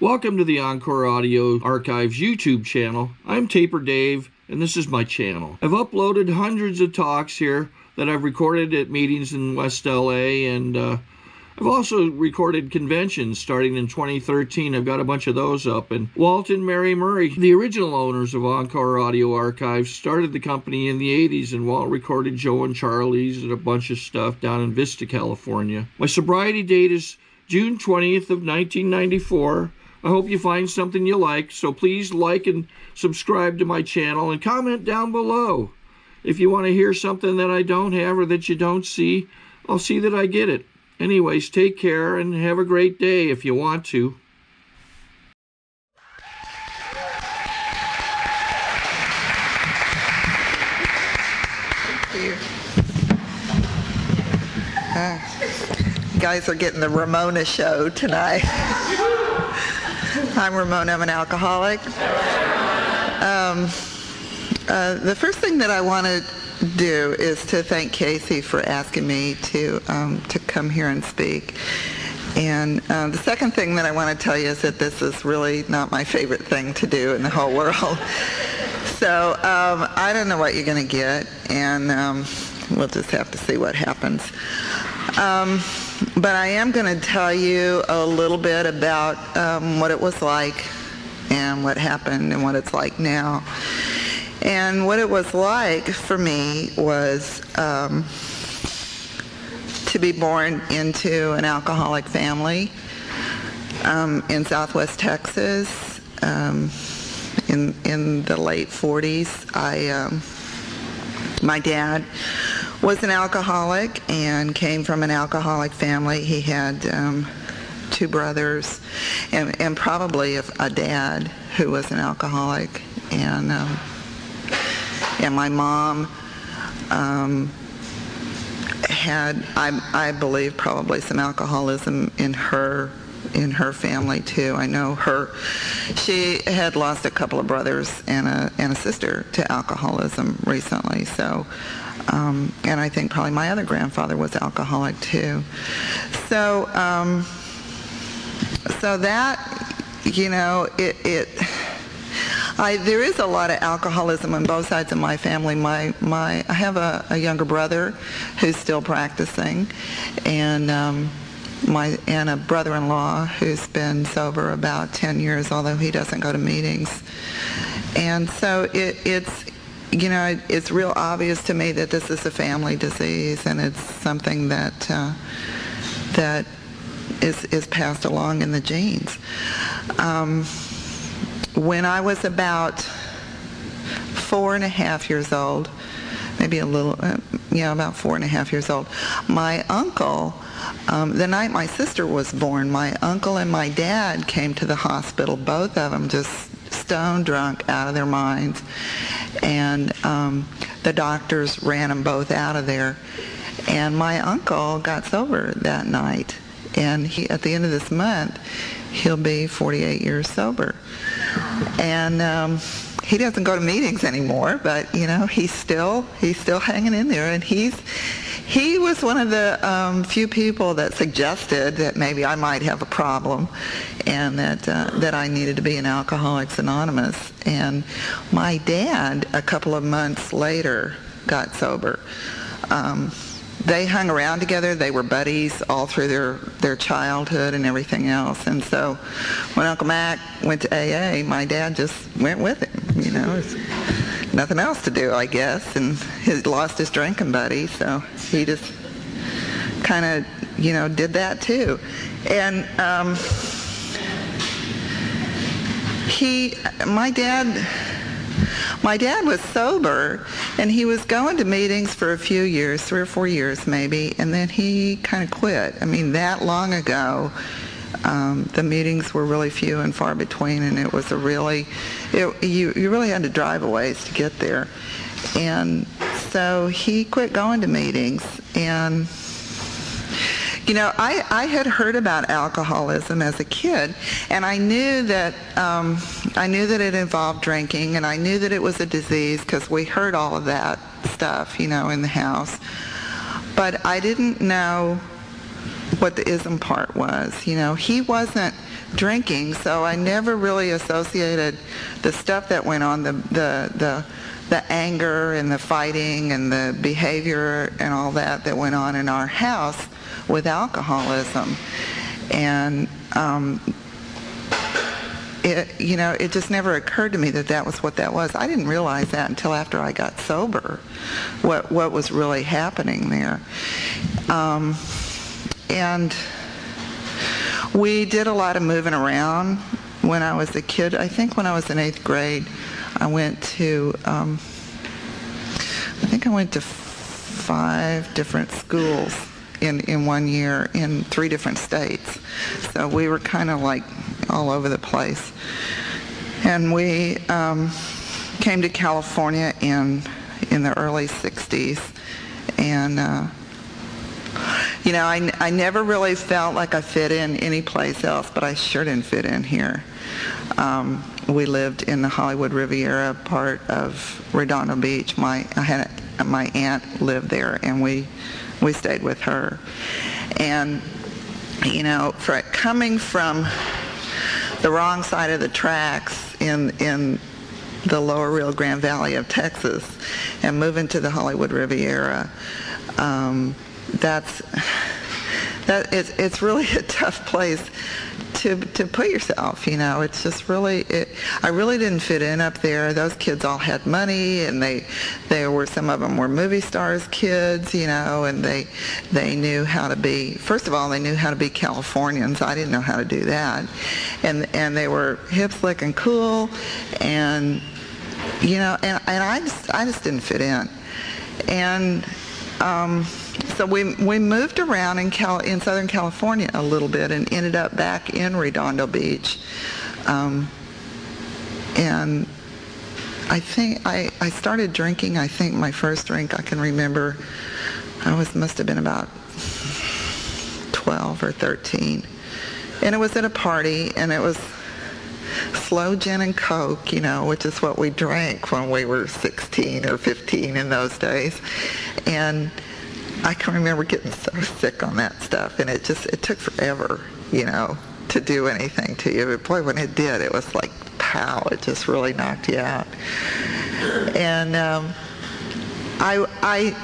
Welcome to the Encore Audio Archives YouTube channel. I'm Taper Dave, and this is my channel. I've uploaded hundreds of talks here that I've recorded at meetings in West LA, and I've also recorded conventions starting in 2013. I've got a bunch of those up. And Walt and Mary Murray, the original owners of Encore Audio Archives, started the company in the 80s, and Walt recorded Joe and Charlie's and a bunch of stuff down in Vista, California. My sobriety date is June 20th of 1994. I hope you find something you like, so please like and subscribe to my channel and comment down below. If you want to hear something that I don't have or that you don't see, I'll see that I get it. Anyways, take care and have a great day if you want to. You guys are getting the Ramona show tonight. I'm Ramona. I'm an alcoholic. The first thing that I want to do is to thank Casey for asking me to come here and speak. And the second thing that I want to tell you is that this is really not my favorite thing to do in the whole world. So I don't know what you're going to get, and we'll just have to see what happens. But I am going to tell you a little bit about what it was like and what happened and what it's like now. And what it was like for me was to be born into an alcoholic family in Southwest Texas in the late 40s. My dad was an alcoholic and came from an alcoholic family. He had two brothers and probably a dad who was an alcoholic. And my mom had, I believe, probably some alcoholism in her family too. I know she had lost a couple of brothers and a sister to alcoholism recently. So, and I think probably my other grandfather was alcoholic too. So, so that, you know, there is a lot of alcoholism on both sides of my family. I have a younger brother who's still practicing, and a brother-in-law who's been sober about 10 years, although he doesn't go to meetings. And so it's you know, it's real obvious to me that this is a family disease, and it's something that that is passed along in the genes. When I was about 4.5 years old, maybe a little, about 4.5 years old, my uncle, the night my sister was born, my uncle and my dad came to the hospital, both of them just stone drunk out of their minds, and the doctors ran them both out of there. And my uncle got sober that night, and at the end of this month, he'll be 48 years sober. And he doesn't go to meetings anymore, but he's still hanging in there. And he was one of the few people that suggested that maybe I might have a problem, and that I needed to be in Alcoholics Anonymous. And my dad, a couple of months later, got sober. They hung around together. They were buddies all through their childhood and everything else. And so when Uncle Mac went to AA, my dad just went with him. There's nothing else to do, I guess. And he lost his drinking buddy, so he just kind of, did that too. And my dad was sober, and he was going to meetings for a few years, 3 or 4 years maybe, and then he kind of quit. I mean, that long ago, the meetings were really few and far between, and it was you really had to drive a ways to get there. And so he quit going to meetings. And I had heard about alcoholism as a kid, and I knew that it involved drinking, and I knew that it was a disease because we heard all of that stuff, in the house. But I didn't know what the ism part was. You know, he wasn't drinking, so I never really associated the stuff that went on, the anger and the fighting and the behavior and all that went on in our house with alcoholism. And it just never occurred to me that was what that was. I didn't realize that until after I got sober, what was really happening there. And we did a lot of moving around when I was a kid. I think when I was in 8th grade, I went to 5 different schools in 1 year in 3 different states. So we were kind of like all over the place. And we came to California in the early 60s. And, I never really felt like I fit in any place else, but I sure didn't fit in here. We lived in the Hollywood Riviera part of Redondo Beach. My aunt lived there, and we stayed with her. And, coming from the wrong side of the tracks in the lower Rio Grande Valley of Texas and moving to the Hollywood Riviera, it's really a tough place to put yourself. It's just really, I really didn't fit in up there. Those kids all had money, and some of them were movie stars kids, and they knew how to be, first of all, they knew how to be Californians. I didn't know how to do that. And they were hip, slick, and cool, and I just didn't fit in. And so we moved around in Southern California a little bit and ended up back in Redondo Beach. And I think I started drinking. I think my first drink I can remember, must have been about 12 or 13. And it was at a party, and it was slow gin and Coke, which is what we drank when we were 16 or 15 in those days. And I can remember getting so sick on that stuff, and it took forever, to do anything to you. But boy, when it did, it was like, pow, it just really knocked you out. And I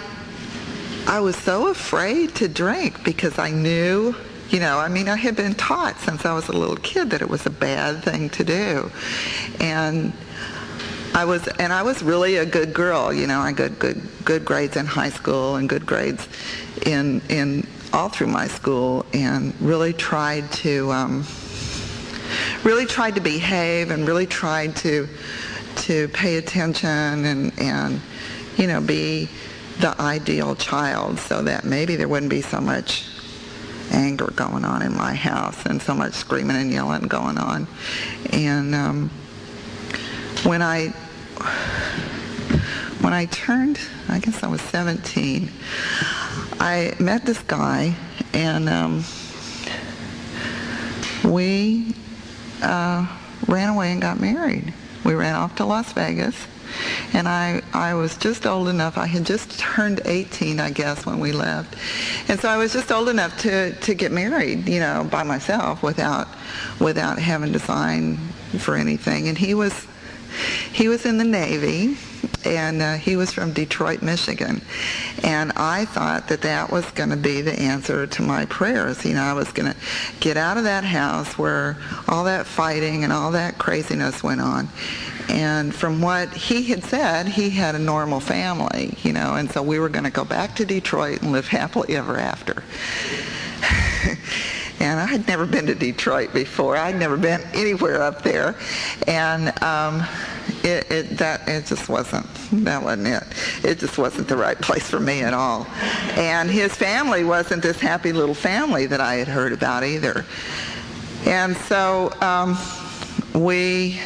was so afraid to drink because I knew, I had been taught since I was a little kid that it was a bad thing to do. And I was really a good girl. I got good grades in high school and good grades in all through my school, and really tried to behave, and really tried to pay attention and be the ideal child, so that maybe there wouldn't be so much anger going on in my house and so much screaming and yelling going on. And when I turned, I guess I was 17, I met this guy, and we ran away and got married. We ran off to Las Vegas, and I was just old enough. I had just turned 18, I guess, when we left. And so I was just old enough to get married, by myself without having to sign for anything. And he was in the Navy, and he was from Detroit, Michigan. And I thought that was going to be the answer to my prayers. I was going to get out of that house where all that fighting and all that craziness went on. And from what he had said, he had a normal family, and so we were going to go back to Detroit and live happily ever after. And I had never been to Detroit before. I'd never been anywhere up there. And it just wasn't it. It just wasn't the right place for me at all. And his family wasn't this happy little family that I had heard about either. And so we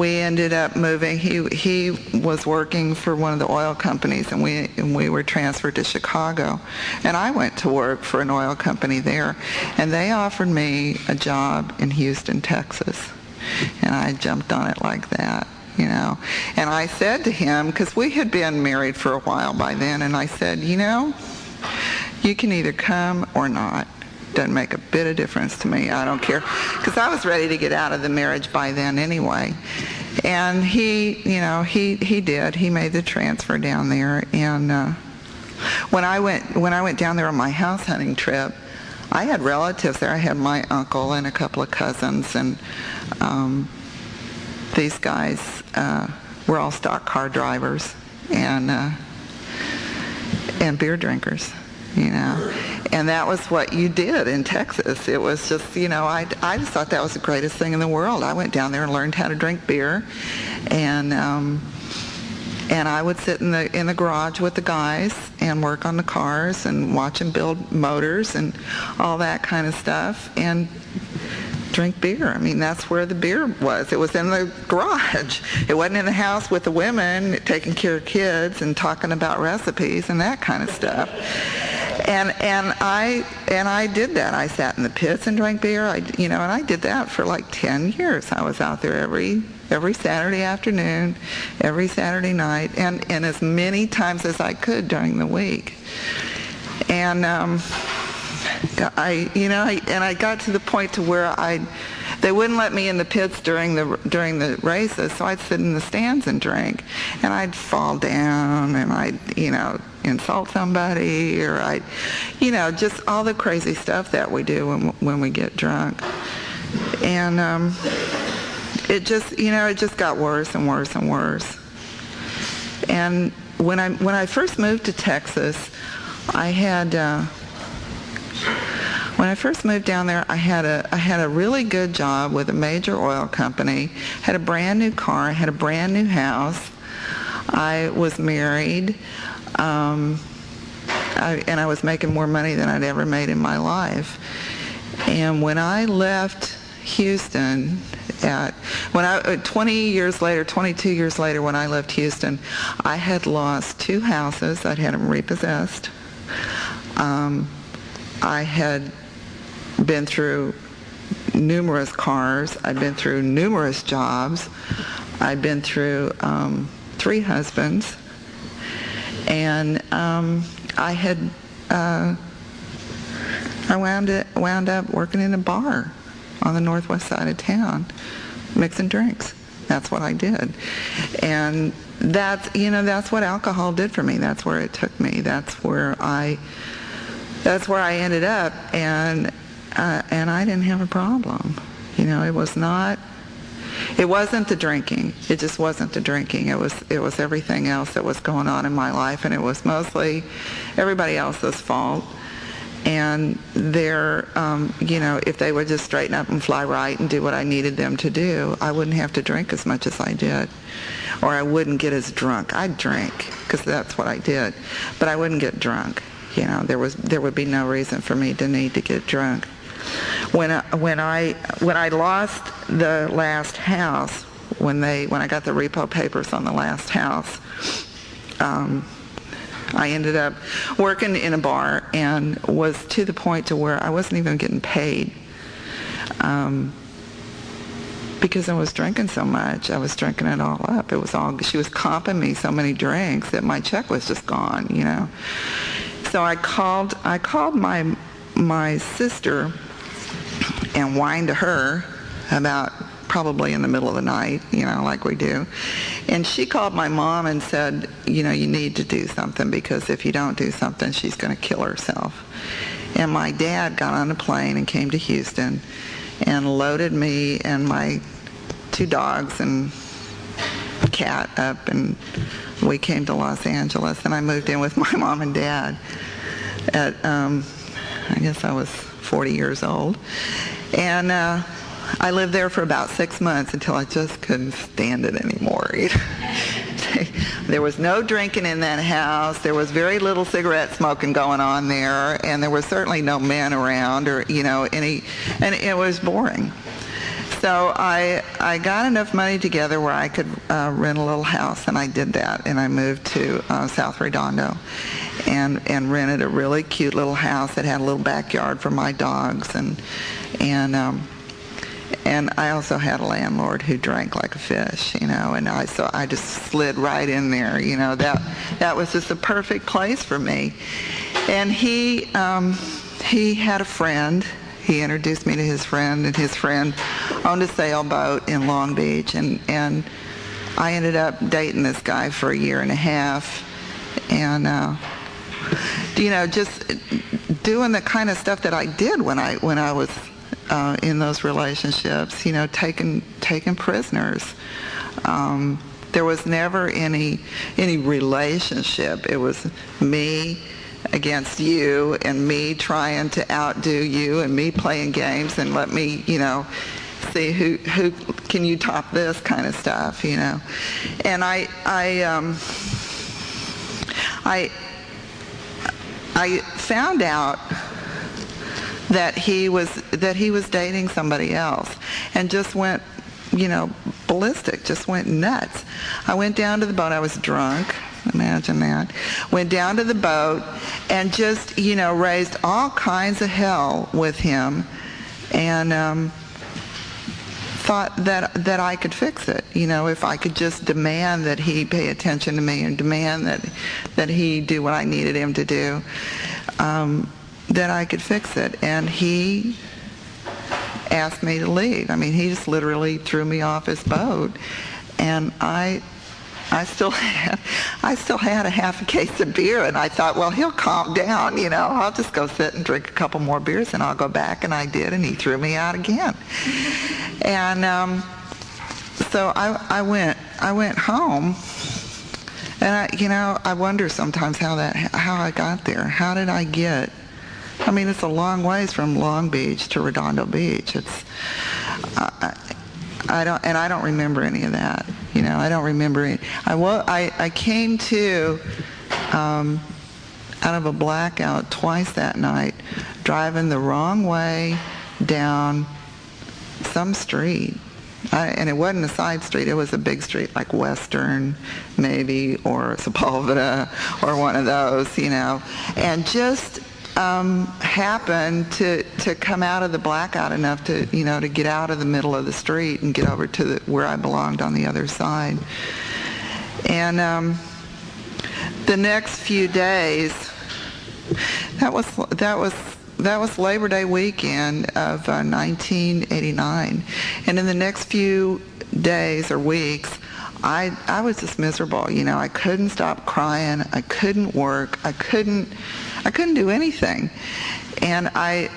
ended up moving. He was working for one of the oil companies, and we were transferred to Chicago. And I went to work for an oil company there, and they offered me a job in Houston, Texas. And I jumped on it like that, And I said to him, because we had been married for a while by then, and I said, You can either come or not. Doesn't make a bit of difference to me. I don't care. Because I was ready to get out of the marriage by then anyway. And he did. He made the transfer down there. And when I went down there on my house hunting trip, I had relatives there. I had my uncle and a couple of cousins, and these guys were all stock car drivers and beer drinkers, And that was what you did in Texas. It was just, I just thought that was the greatest thing in the world. I went down there and learned how to drink beer, and I would sit in the garage with the guys and work on the cars and watch them build motors and all that kind of stuff and drink beer. I mean, that's where the beer was. It was in the garage. It wasn't in the house with the women taking care of kids and talking about recipes and that kind of stuff. And I did that. I sat in the pits and drank beer. And I did that for like 10 years. I was out there every Saturday afternoon, every Saturday night, and as many times as I could during the week. And I got to the point to where they wouldn't let me in the pits during the races, so I'd sit in the stands and drink, and I'd fall down, and I'd insult somebody, or I'd just all the crazy stuff that we do when we get drunk. And it just got worse and worse and worse. And when I first moved to Texas, when I first moved down there, I had a really good job with a major oil company, had a brand new car, had a brand new house. I was married, and I was making more money than I'd ever made in my life. And when I left Houston, 22 years later, when I left Houston, I had lost 2 houses. I'd had them repossessed. I had been through numerous cars. I'd been through numerous jobs. I'd been through 3 husbands. And I wound up working in a bar on the northwest side of town, mixing drinks. That's what I did. And that's what alcohol did for me. That's where it took me. That's where I ended up, and I didn't have a problem. It wasn't the drinking. It just wasn't the drinking. It was everything else that was going on in my life, and it was mostly everybody else's fault. And if they would just straighten up and fly right and do what I needed them to do, I wouldn't have to drink as much as I did, or I wouldn't get as drunk. I'd drink because that's what I did, but I wouldn't get drunk. There would be no reason for me to need to get drunk. When I lost the last house, when I got the repo papers on the last house, I ended up working in a bar and was to the point to where I wasn't even getting paid because I was drinking so much. I was drinking it all up. She was comping me so many drinks that my check was just gone, So I called my sister and whined to her about probably in the middle of the night, like we do. And she called my mom and said, you need to do something, because if you don't do something, she's going to kill herself. And my dad got on a plane and came to Houston and loaded me and my 2 dogs and cat up, and we came to Los Angeles, and I moved in with my mom and dad at, I guess I was 40 years old. And I lived there for about 6 months until I just couldn't stand it anymore. There was no drinking in that house. There was very little cigarette smoking going on there, and there was certainly no men around or, any, and it was boring. So I got enough money together where I could rent a little house, and I did that, and I moved to South Redondo and rented a really cute little house that had a little backyard for my dogs, and I also had a landlord who drank like a fish, and I just slid right in there, that was just the perfect place for me. And he had a friend. He introduced me to his friend, and his friend owned a sailboat in Long Beach, and I ended up dating this guy for a year and a half, and just doing the kind of stuff that I did when I was in those relationships, taking prisoners. There was never any relationship. It was me against you, and me trying to outdo you, and me playing games, and let me, see who can you top this kind of stuff, And I found out that he was dating somebody else, and just went, ballistic, just went nuts. I went down to the boat. I was drunk. Imagine that. Went down to the boat and just, raised all kinds of hell with him, and thought that I could fix it. If I could just demand that he pay attention to me, and demand that he do what I needed him to do, that I could fix it. And he asked me to leave. He just literally threw me off his boat, and I still had a half a case of beer, and I thought, well, he'll calm down, I'll just go sit and drink a couple more beers, and I'll go back. And I did, and he threw me out again. And so I went home, and I wonder sometimes how I got there. How did I get? It's a long ways from Long Beach to Redondo Beach. It's I don't remember any of that. I don't remember it. I came to out of a blackout twice that night, driving the wrong way down some street. And it wasn't a side street. It was a big street, like Western, maybe, or Sepulveda, or one of those, And just happened to come out of the blackout enough to get out of the middle of the street and get over to where I belonged on the other side. And the next few days, that was Labor Day weekend of 1989, and in the next few days or weeks, I was just miserable. I couldn't stop crying. I couldn't work. I couldn't do anything. And I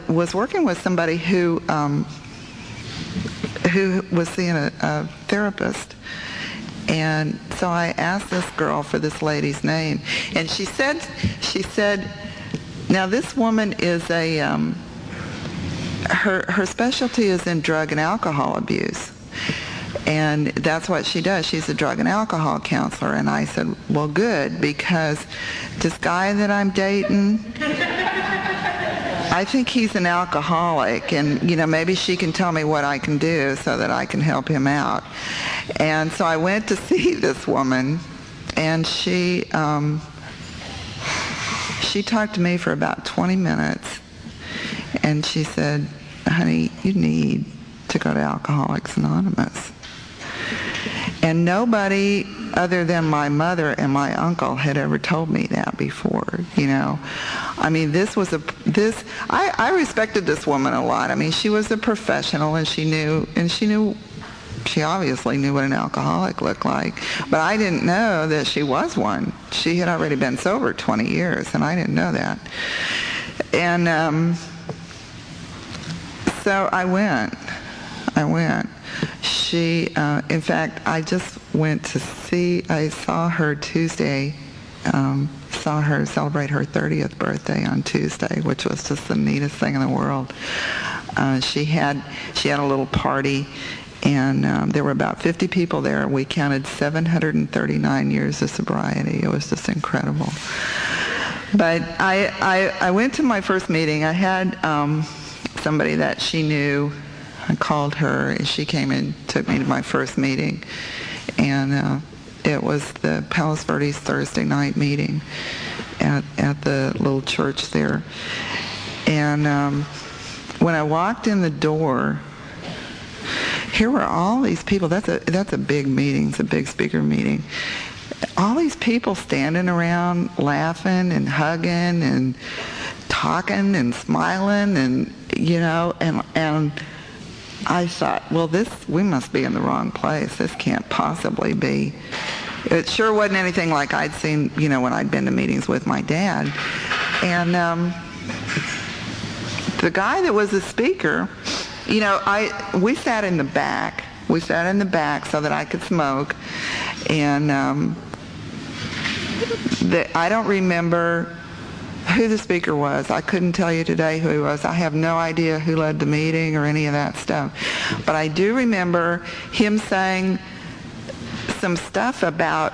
was working with somebody who was seeing a therapist. And so I asked this girl for this lady's name, and she said, now this woman is her specialty is in drug and alcohol abuse. And that's what she does. She's a drug and alcohol counselor. And I said, well, good, because this guy that I'm dating, I think he's an alcoholic, and maybe she can tell me what I can do so that I can help him out. And so I went to see this woman, and she talked to me for about 20 minutes, and she said, honey, you need to go to Alcoholics Anonymous. And nobody other than my mother and my uncle had ever told me that before, I respected this woman a lot. She was a professional, and she obviously knew what an alcoholic looked like, but I didn't know that she was one. She had already been sober 20 years, and I didn't know that. And so I went. She, in fact, I just went to I saw her Tuesday, saw her celebrate her 30th birthday on Tuesday, which was just the neatest thing in the world. She had a little party, and there were about 50 people there. We counted 739 years of sobriety. It was just incredible. But I went to my first meeting. I had somebody that she knew. I called her, and she came and took me to my first meeting, and it was the Palos Verdes Thursday night meeting at the little church there. And when I walked in the door, here were all these people. That's a big meeting. It's a big speaker meeting. all these people standing around laughing and hugging and talking and smiling, and and I thought, well, we must be in the wrong place. This can't possibly be. It sure wasn't anything like I'd seen, when I'd been to meetings with my dad. And the guy that was the speaker, we sat in the back. We sat in the back so that I could smoke. And I don't remember who the speaker was. I couldn't tell you today who he was. I have no idea who led the meeting or any of that stuff. But I do remember him saying some stuff about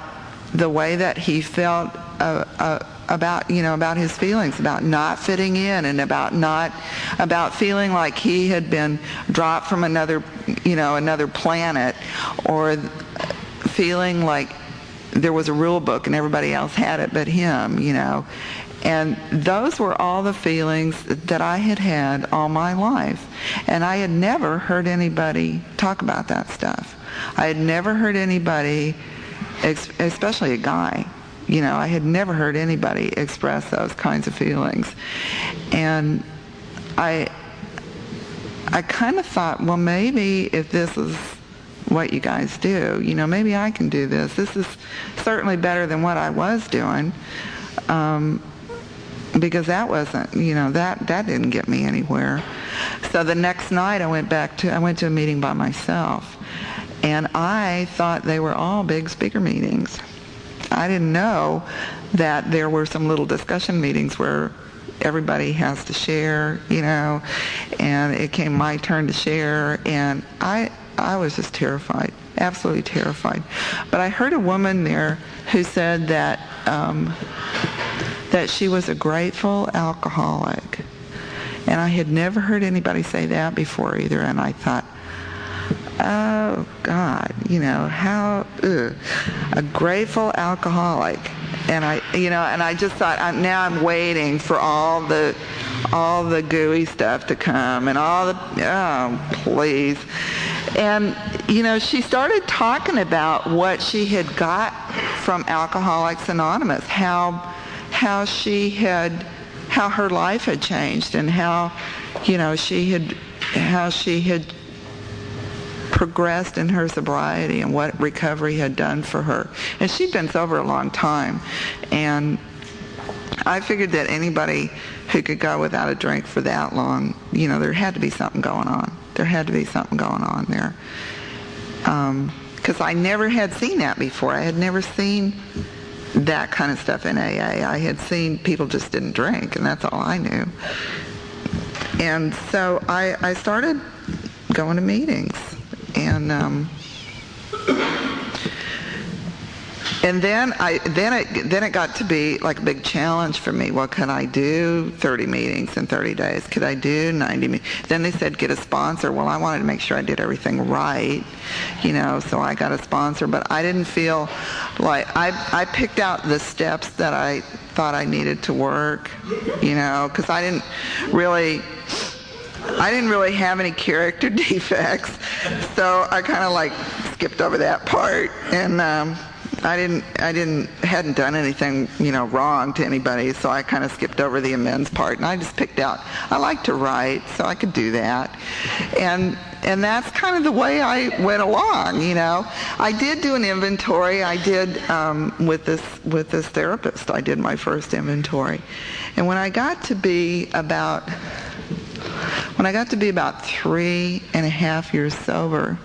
the way that he felt about his feelings, about not fitting in, and about feeling like he had been dropped from another planet, or feeling like there was a rule book and everybody else had it but him, And those were all the feelings that I had had all my life. And I had never heard anybody talk about that stuff. I had never heard anybody, especially a guy, I had never heard anybody express those kinds of feelings. And I kind of thought, well, maybe if this is what you guys do, maybe I can do this. This is certainly better than what I was doing. Because that wasn't, that didn't get me anywhere. So the next night I went to a meeting by myself, and I thought they were all big speaker meetings. I didn't know that there were some little discussion meetings where everybody has to share, and it came my turn to share, and I was just terrified, absolutely terrified. But I heard a woman there who said that she was a grateful alcoholic. And I had never heard anybody say that before either. And I thought, oh, God, how, a grateful alcoholic. And I just thought, now I'm waiting for all the gooey stuff to come and oh, please. And, she started talking about what she had got from Alcoholics Anonymous, how her life had changed, and how she had progressed in her sobriety, and what recovery had done for her. And she'd been sober a long time, and I figured that anybody who could go without a drink for that long, there had to be something going on. There had to be something going on there, because I never had seen that before. I had never seen that kind of stuff in AA. I had seen people just didn't drink, and that's all I knew. And so I started going to meetings, and then it got to be like a big challenge for me. Well, could I do 30 meetings in 30 days? Could I do 90 meetings? Then they said get a sponsor. Well, I wanted to make sure I did everything right, so I got a sponsor. But I didn't feel like I picked out the steps that I thought I needed to work, because I didn't really have any character defects, so I kind of skipped over that part, and hadn't done anything, wrong to anybody, so I kind of skipped over the amends part, and I just picked out, I like to write, so I could do that, and that's kind of the way I went along, I did do an inventory. I did, with this therapist, I did my first inventory, and when I got to be about 3.5 years sober,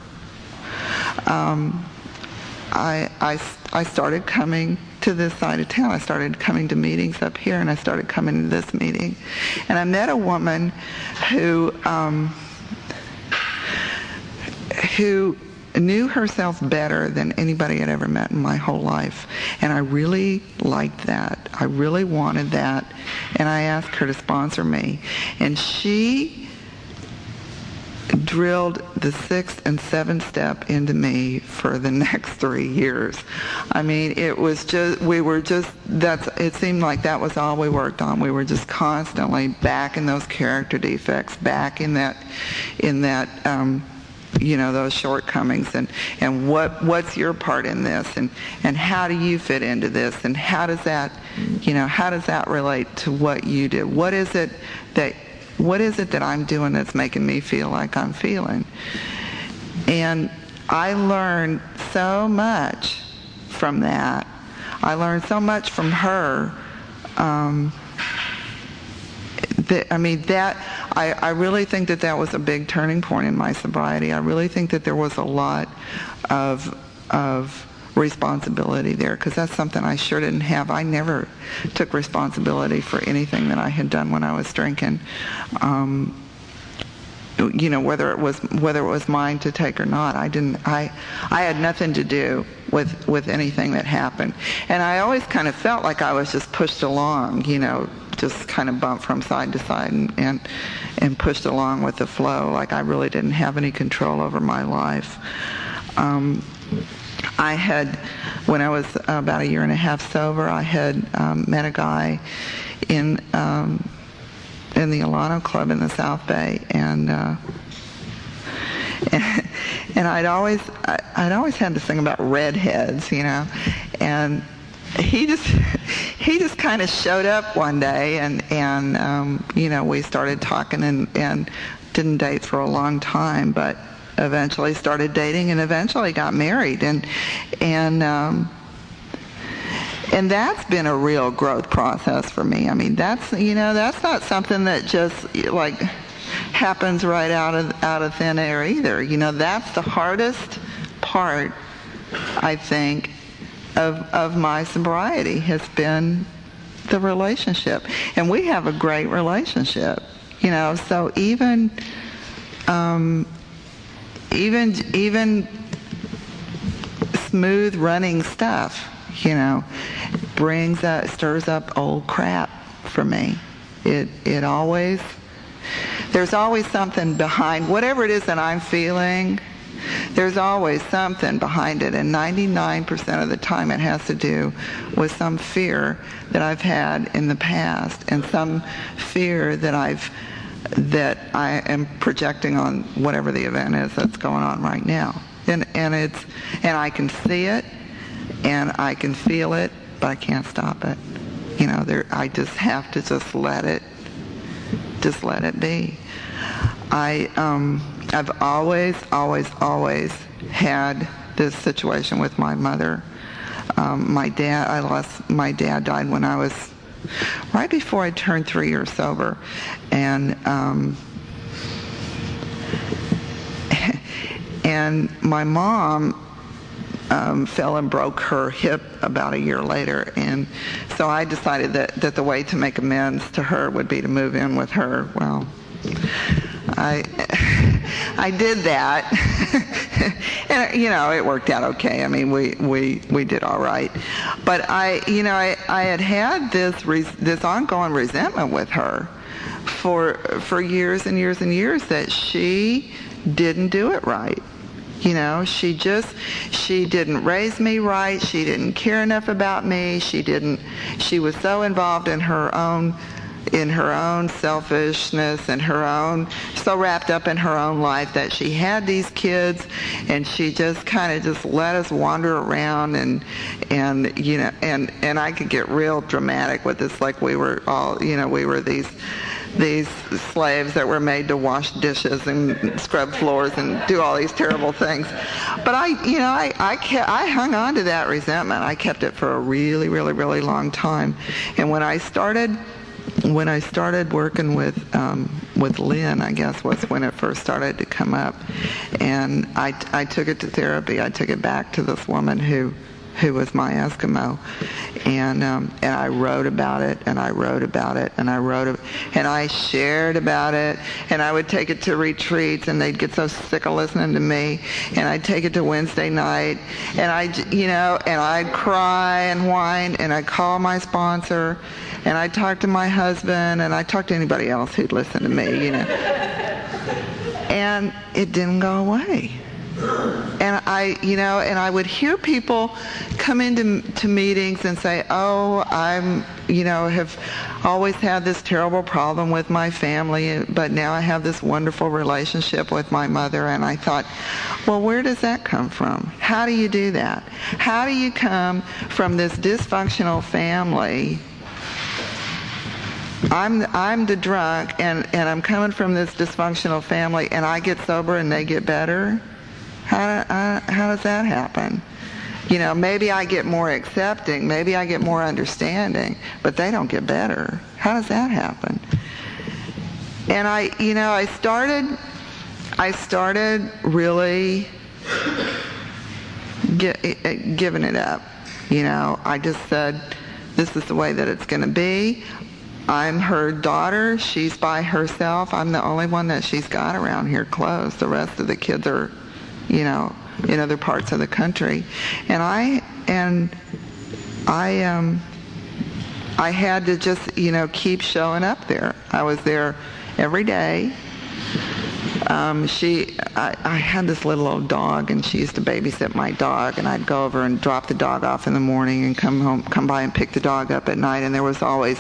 I started coming to this side of town. I started coming to meetings up here, and I started coming to this meeting. And I met a woman who knew herself better than anybody I'd ever met in my whole life. And I really liked that. I really wanted that. And I asked her to sponsor me. And she drilled the 6th and 7th step into me for the next 3 years. I mean, it seemed like that was all we worked on. We were just constantly back in those character defects, back in that those shortcomings, and what's your part in this, and how do you fit into this, and how does that relate to what you do? What is it that I'm doing that's making me feel like I'm feeling? And I learned so much from that. I learned so much from her. I really think that was a big turning point in my sobriety. I really think that there was a lot of responsibility there, because that's something I sure didn't have. I never took responsibility for anything that I had done when I was drinking. Whether it was mine to take or not, I had nothing to do with anything that happened. And I always kind of felt like I was just pushed along, just kind of bumped from side to side and pushed along with the flow, like I really didn't have any control over my life. I had, when I was about a year and a half sober, I had met a guy in the Alano Club in the South Bay, and I'd always had this thing about redheads, and he just kind of showed up one day, and we started talking, and didn't date for a long time, but eventually started dating, and eventually got married, and that's been a real growth process for me. I mean, that's not something that just like happens right out of thin air either. That's the hardest part, I think, of my sobriety, has been the relationship. And we have a great relationship, so even smooth running stuff, stirs up old crap for me. There's always something behind whatever it is that I'm feeling. There's always something behind it, and 99% of the time it has to do with some fear that I've had in the past, and some fear that I am projecting on whatever the event is that's going on right now. And I can see it, and I can feel it, but I can't stop it. I just have to let it be. I've always had this situation with my mother. My dad died when I was right before I turned 3 years sober, and my mom fell and broke her hip about a year later, and so I decided that the way to make amends to her would be to move in with her. Well, I did that, and it worked out okay. I mean, we did all right, but I had this ongoing resentment with her for years and years and years, that she didn't do it right. She didn't raise me right. She didn't care enough about me. She was so involved in her own selfishness, and so wrapped up in her own life, that she had these kids, and she just kind of just let us wander around, and I could get real dramatic with this, like we were all, we were these slaves that were made to wash dishes and scrub floors and do all these terrible things. But I hung on to that resentment. I kept it for a really, really, really long time. And when I started working with Lynn, I guess was when it first started to come up, and I took it to therapy. I took it back to this woman who was my Eskimo, and I wrote about it, and I wrote about it, and and I shared about it, and I would take it to retreats, and they'd get so sick of listening to me, and I'd take it to Wednesday night, and I'd cry and whine, and I'd call my sponsor, and I'd talk to my husband, and I'd talk to anybody else who'd listen to me, and it didn't go away. And I would hear people come into meetings and say, oh, have always had this terrible problem with my family, but now I have this wonderful relationship with my mother. And I thought, well, where does that come from? How do you do that? How do you come from this dysfunctional family? I'm the drunk, and I'm coming from this dysfunctional family, and I get sober and they get better? How does that happen? Maybe I get more accepting, maybe I get more understanding, but they don't get better. How does that happen? And I started really giving it up. I just said, this is the way that it's going to be. I'm her daughter. She's by herself. I'm the only one that she's got around here close. The rest of the kids are, in other parts of the country. And I had to just, keep showing up there. I was there every day. I had this little old dog, and she used to babysit my dog, and I'd go over and drop the dog off in the morning and come by and pick the dog up at night, and there was always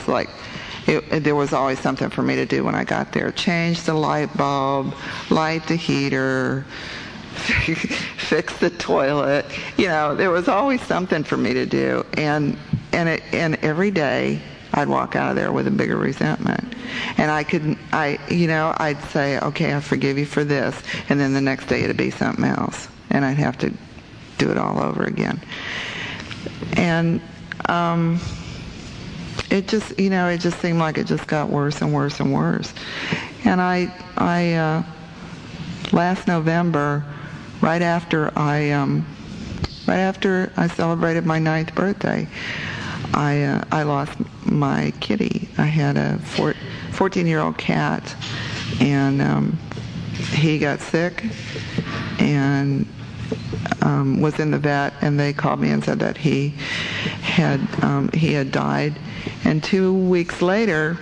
something for me to do when I got there. Change the light bulb, light the heater, fix the toilet. There was always something for me to do, and every day I'd walk out of there with a bigger resentment. And I'd say, okay, I forgive you for this, and then the next day it'd be something else, and I'd have to do it all over again. And it just seemed like it just got worse and worse and worse. And I last November, right after I celebrated my 9th birthday, I lost my kitty. I had a 14-year-old cat, and he got sick and was in the vet, and they called me and said that he had died. And 2 weeks later,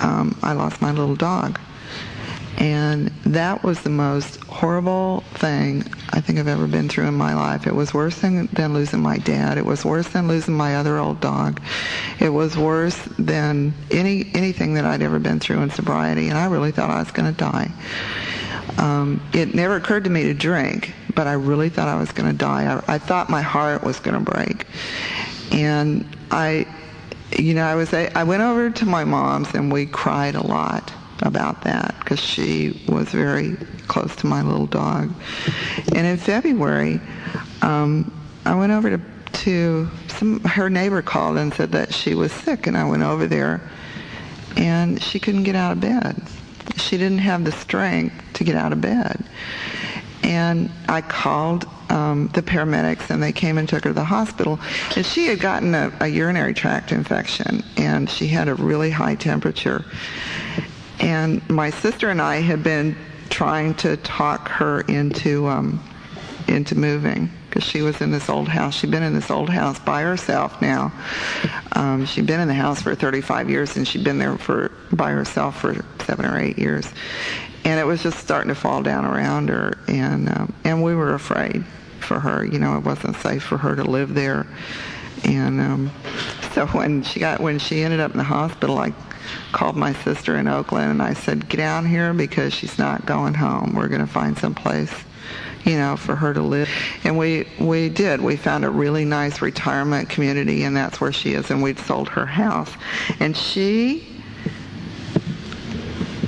I lost my little dog. And that was the most horrible thing I think I've ever been through in my life. It was worse than losing my dad. It was worse than losing my other old dog. It was worse than anything that I'd ever been through in sobriety, and I really thought I was going to die. It never occurred to me to drink, but I really thought I was going to die. I thought my heart was going to break. And I went over to my mom's, and we cried a lot about that because she was very close to my little dog. And in February, I went over to her neighbor called and said that she was sick, and I went over there, and she couldn't get out of bed. She didn't have the strength to get out of bed. And I called the paramedics, and they came and took her to the hospital. And she had gotten a urinary tract infection, and she had a really high temperature. And my sister and I had been trying to talk her into moving, because she was in this old house. She'd been in this old house by herself now. She'd been in the house for 35 years, and she'd been there by herself for 7 or 8 years. And it was just starting to fall down around her, and we were afraid for her. It wasn't safe for her to live there. And so when she ended up in the hospital, I called my sister in Oakland, and I said, get down here because she's not going home. We're going to find some place, for her to live. And we did. We found a really nice retirement community, and that's where she is, and we'd sold her house. And she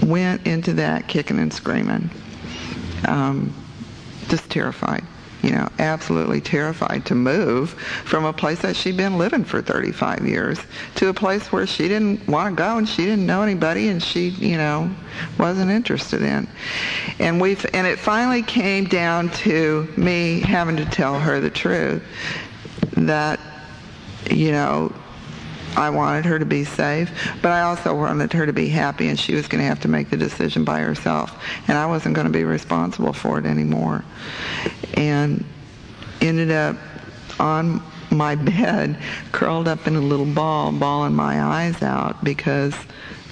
went into that kicking and screaming, just terrified. Absolutely terrified to move from a place that she'd been living for 35 years to a place where she didn't want to go, and she didn't know anybody, and she, wasn't interested in. And it finally came down to me having to tell her the truth, that, I wanted her to be safe, but I also wanted her to be happy, and she was going to have to make the decision by herself, and I wasn't going to be responsible for it anymore. And ended up on my bed, curled up in a little ball, bawling my eyes out, because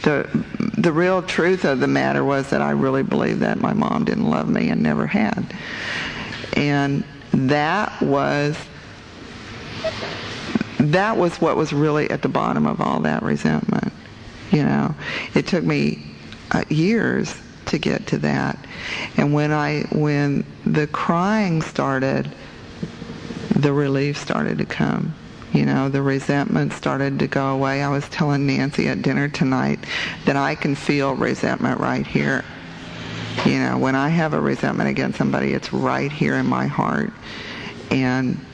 the real truth of the matter was that I really believed that my mom didn't love me and never had. And that was what was really at the bottom of all that resentment. It took me years to get to that. And when the crying started, the relief started to come. The resentment started to go away. I was telling Nancy at dinner tonight that I can feel resentment right here. When I have a resentment against somebody, it's right here in my heart. And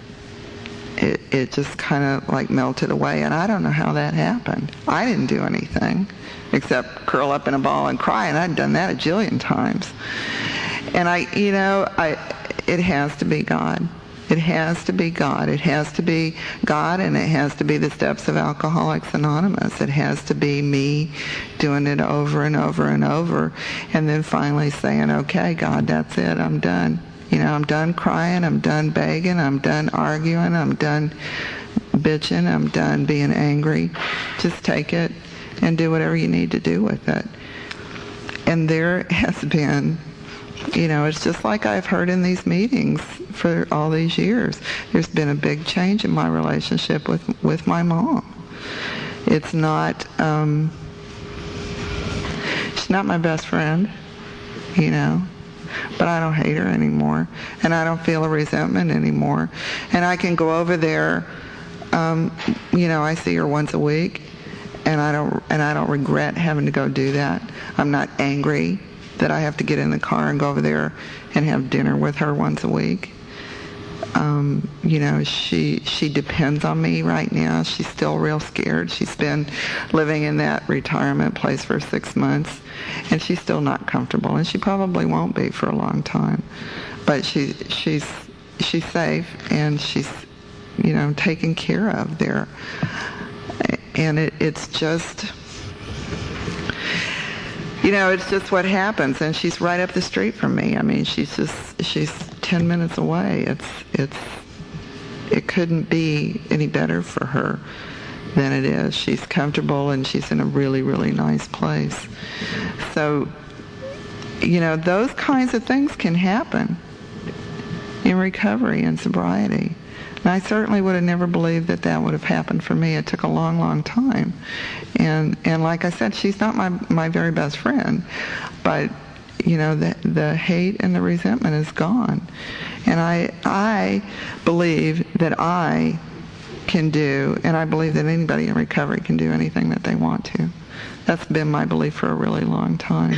it just kind of like melted away. And I don't know how that happened. I didn't do anything except curl up in a ball and cry, and I'd done that a jillion times. And it has to be God. It has to be God. It has to be God, and it has to be the steps of Alcoholics Anonymous. It has to be me doing it over and over and over, and then finally saying, okay, God, that's it. I'm done. I'm done crying. I'm done begging. I'm done arguing. I'm done bitching. I'm done being angry. Just take it and do whatever you need to do with it. And there has been, it's just like I've heard in these meetings for all these years. There's been a big change in my relationship with my mom. It's not, she's not my best friend, but I don't hate her anymore, and I don't feel a resentment anymore. And I can go over there, I see her once a week, and I don't regret having to go do that. I'm not angry that I have to get in the car and go over there and have dinner with her once a week. She depends on me right now. She's still real scared. She's been living in that retirement place for 6 months, and she's still not comfortable, and she probably won't be for a long time. But she's safe, and she's taken care of there. And it's just, it's just what happens. And she's right up the street from me. I mean, she's 10 minutes away. It couldn't be any better for her than it is. She's comfortable, and she's in a really, really nice place. So, those kinds of things can happen in recovery and sobriety. And I certainly would have never believed that would have happened for me. It took a long, long time. And like I said, she's not my very best friend, but the hate and the resentment is gone. And I believe that I can do, and I believe that anybody in recovery can do anything that they want to. That's been my belief for a really long time.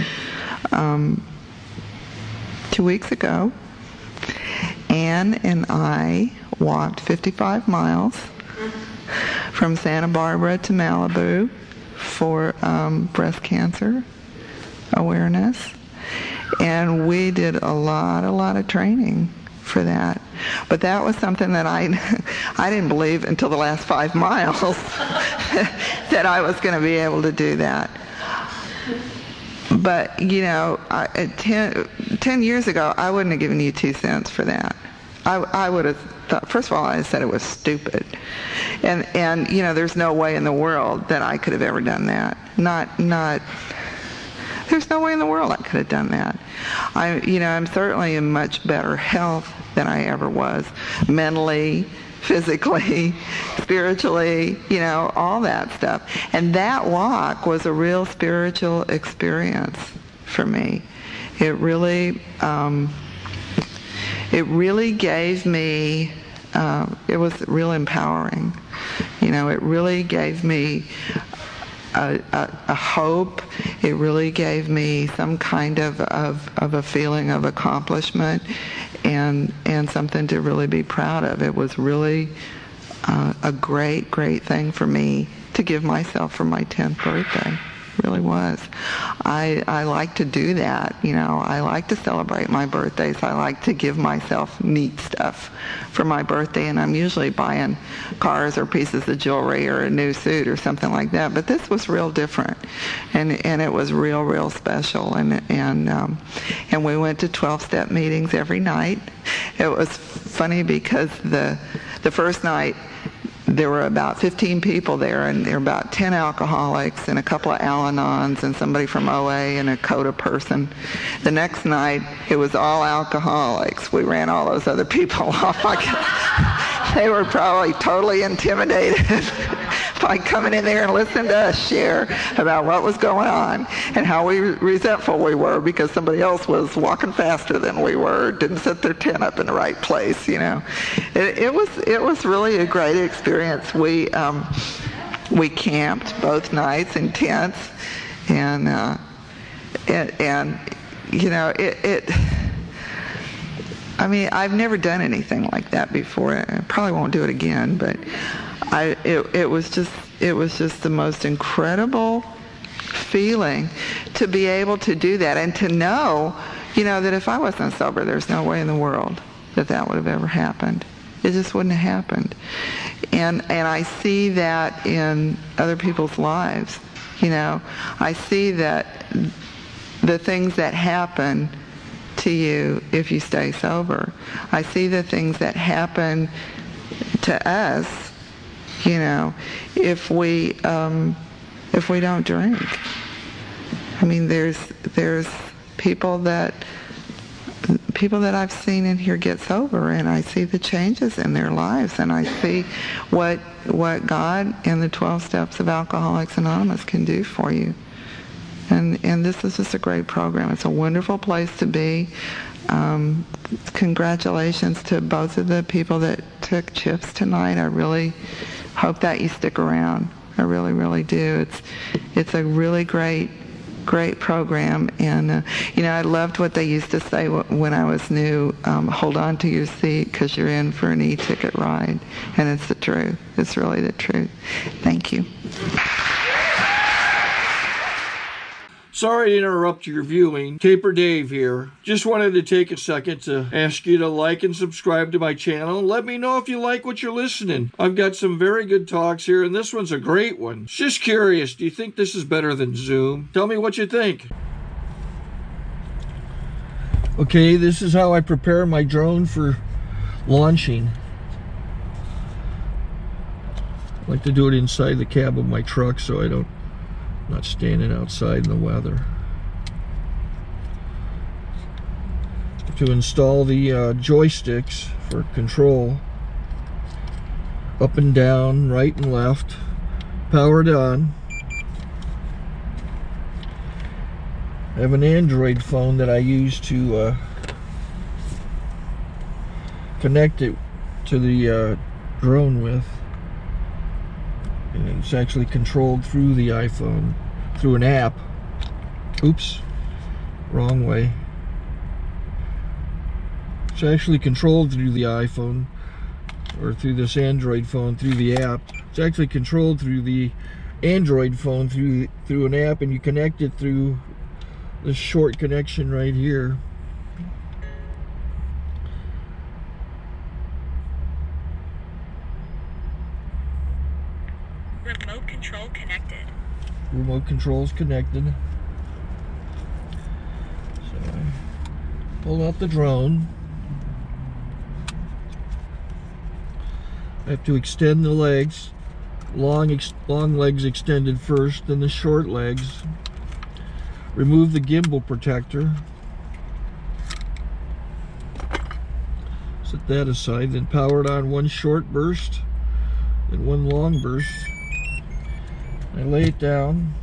2 weeks ago, Ann and I walked 55 miles from Santa Barbara to Malibu for breast cancer awareness. And we did a lot of training for that. But that was something that I didn't believe until the last 5 miles that I was going to be able to do that. But, 10 years ago, I wouldn't have given you 2 cents for that. I would have thought, first of all, I said it was stupid. And there's no way in the world that I could have ever done that. There's no way in the world I could have done that. I'm certainly in much better health than I ever was, mentally, physically, spiritually, all that stuff. And that walk was a real spiritual experience for me. It really gave me, it was real empowering. It really gave me a hope. It really gave me some kind of a feeling of accomplishment and something to really be proud of. It was really a great thing for me to give myself for my 10th birthday. It really was. I like to do that. I like to celebrate my birthdays. I like to give myself neat stuff for my birthday, and I'm usually buying cars or pieces of jewelry or a new suit or something like that. But this was real different, and it was real special. And we went to 12-step meetings every night. It was funny because the first night there were about 15 people there, and there were about 10 alcoholics and a couple of Al-Anons and somebody from OA and a CODA person. The next night, it was all alcoholics. We ran all those other people off. They were probably totally intimidated by coming in there and listening to us share about what was going on and how resentful we were because somebody else was walking faster than we were, didn't set their tent up in the right place, you know. It was really a great experience. We camped both nights in tents, and you know, I mean, I've never done anything like that before. I probably won't do it again, but it was just the most incredible feeling to be able to do that and to know, you know, that if I wasn't sober, there's no way in the world that would have ever happened. It just wouldn't have happened. And I see that in other people's lives. You know, I see that the things that happen to you if you stay sober. I see the things that happen to us, you know, if we don't drink. I mean, there's people that I've seen in here get sober, and I see the changes in their lives, and I see what God and the 12 steps of Alcoholics Anonymous can do for you. And this is just a great program. It's a wonderful place to be. Congratulations to both of the people that took chips tonight. I really hope that you stick around. I really, really do. It's a really great program. And, you know, I loved what they used to say when I was new, hold on to your seat because you're in for an e-ticket ride. And it's the truth. It's really the truth. Thank you. Sorry to interrupt your viewing. Taper Dave here. Just wanted to take a second to ask you to like and subscribe to my channel. Let me know if you like what you're listening. I've got some very good talks here, and this one's a great one. Just curious, do you think this is better than Zoom? Tell me what you think. Okay, this is how I prepare my drone for launching. I like to do it inside the cab of my truck so I'm not standing outside in the weather. To install the joysticks for control, up and down, right and left, powered on. I have an Android phone that I use to connect it to the drone with. And it's actually controlled through the iPhone, through an app. Oops, wrong way. It's actually controlled through the iPhone, or through this Android phone, through the app. It's actually controlled through the Android phone, through an app, and you connect it through this short connection right here. Remote control connected. Remote control's connected. So I pull out the drone. I have to extend the legs. Long legs extended first, then the short legs. Remove the gimbal protector. Set that aside, then power it on one short burst, then one long burst. I lay it down.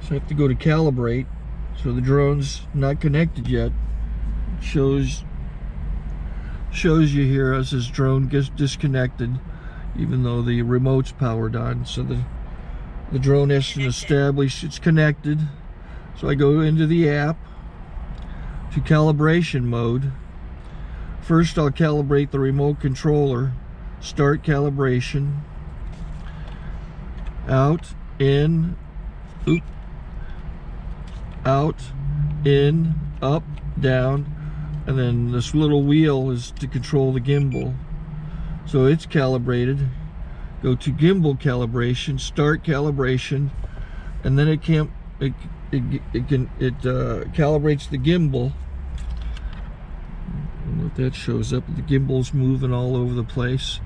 So I have to go to calibrate. So the drone's not connected yet. It shows you here as this drone gets disconnected, even though the remote's powered on. So the drone has to establish it's connected. So I go into the app to calibration mode. First I'll calibrate the remote controller. Start calibration. Out, in, out, in, up, down, and then this little wheel is to control the gimbal. So it's calibrated. Go to gimbal calibration, start calibration, and then it calibrates the gimbal. But that shows up. The gimbal's moving all over the place.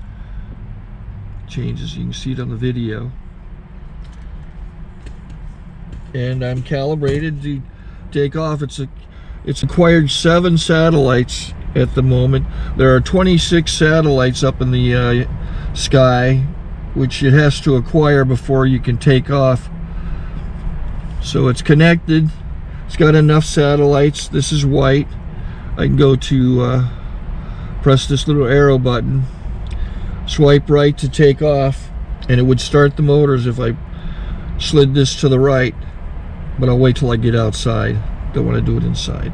Changes, you can see it on the video. And I'm calibrated to take off. It's acquired 7 satellites at the moment. There are 26 satellites up in the sky, which it has to acquire before you can take off. So it's connected. It's got enough satellites. This is white. I can go to press this little arrow button, swipe right to take off, and it would start the motors if I slid this to the right. But I'll wait till I get outside. Don't want to do it inside.